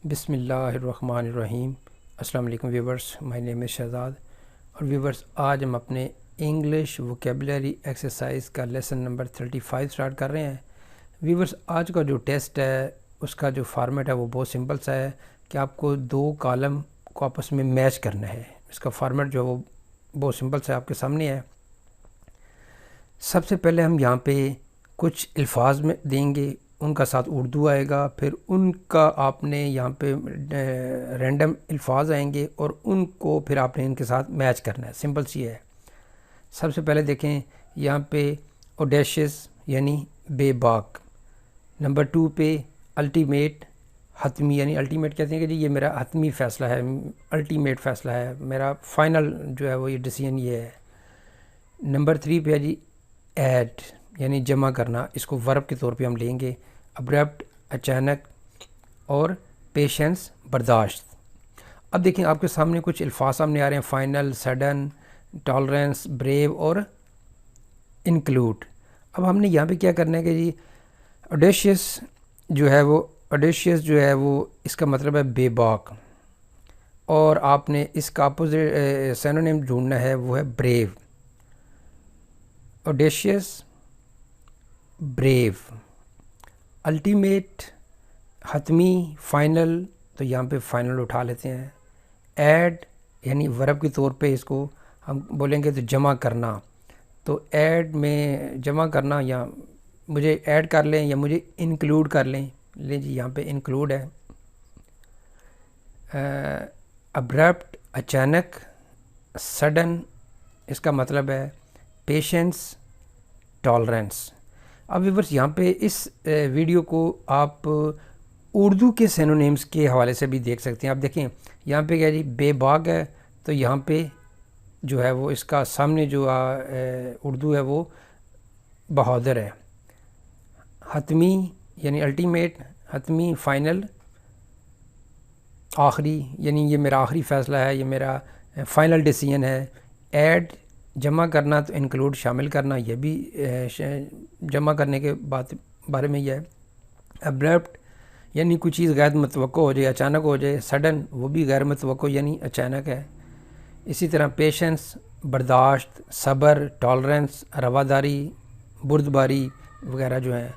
بسم اللہ الرحمن الرحیم۔ السلام علیکم ویورز، مائی نیم از شہزاد۔ اور ویورز، آج ہم اپنے انگلش ووکیبلری ایکسرسائز کا لیسن نمبر 35 سٹارٹ کر رہے ہیں۔ ویورز، آج کا جو ٹیسٹ ہے اس کا جو فارمیٹ ہے وہ بہت سمپل سا ہے کہ آپ کو دو کالم کو آپس میں میچ کرنا ہے۔ اس کا فارمیٹ جو ہے وہ بہت سمپل سا آپ کے سامنے ہے۔ سب سے پہلے ہم یہاں پہ کچھ الفاظ میں دیں گے، ان کا ساتھ اردو آئے گا، پھر ان کا آپ نے یہاں پہ رینڈم الفاظ آئیں گے اور ان کو پھر آپ نے ان کے ساتھ میچ کرنا ہے۔ سمپل سی ہے۔ سب سے پہلے دیکھیں یہاں پہ اوڈیشیس یعنی بے باک، نمبر 2 پہ الٹیمیٹ، حتمی یعنی الٹیمیٹ کہتے ہیں کہ جی یہ میرا حتمی فیصلہ ہے، الٹیمیٹ فیصلہ ہے، میرا فائنل جو ہے وہ یہ ڈیسیژن یہ ہے۔ نمبر 3 پہ ہے جی ایڈ یعنی جمع کرنا، اس کو ورب کے طور پہ ہم لیں گے۔ ابرپٹ اچانک، اور پیشنس برداشت۔ اب دیکھیں آپ کے سامنے کچھ الفاظ سامنے آ رہے ہیں، فائنل، سڈن، ٹالرنس، بریو اور انکلوڈ۔ اب ہم نے یہاں پہ کیا کرنا ہے کہ جی اوڈیشیس جو ہے وہ اس کا مطلب ہے بے باک، اور آپ نے اس کا اپوزٹ سینونیم ڈھونڈنا ہے، وہ ہے بریو۔ اوڈیشیس، بریو، الٹیمیٹ، حتمی، فائنل، تو یہاں پہ فائنل اٹھا لیتے ہیں۔ ایڈ یعنی ورب کے طور پہ اس کو ہم بولیں گے تو جمع کرنا، تو ایڈ میں جمع کرنا، یا مجھے ایڈ کر لیں یا مجھے انکلوڈ کر لیں جی یہاں پہ انکلوڈ ہے۔ ابرپٹ اچانک، سڈن، اس کا مطلب ہے پیشنس، ٹالرنس۔ اب ویورز یہاں پہ اس ویڈیو کو آپ اردو کے سینونیمز کے حوالے سے بھی دیکھ سکتے ہیں۔ آپ دیکھیں یہاں پہ کیا جی بے باک ہے، تو یہاں پہ جو ہے وہ اس کا سامنے جو اردو ہے وہ بہادر ہے۔ حتمی یعنی الٹیمیٹ، حتمی، فائنل، آخری یعنی یہ میرا آخری فیصلہ ہے، یہ میرا فائنل ڈیسیژن ہے۔ ایڈ جمع کرنا، تو انکلوڈ شامل کرنا، یہ بھی جمع کرنے کے بارے میں یہ ہے۔ ابرپٹ یعنی کوئی چیز غیر متوقع ہو جائے، اچانک ہو جائے۔ سڈن وہ بھی غیر متوقع یعنی اچانک ہے۔ اسی طرح پیشنس برداشت، صبر، ٹالرنس رواداری، بردباری وغیرہ جو ہیں۔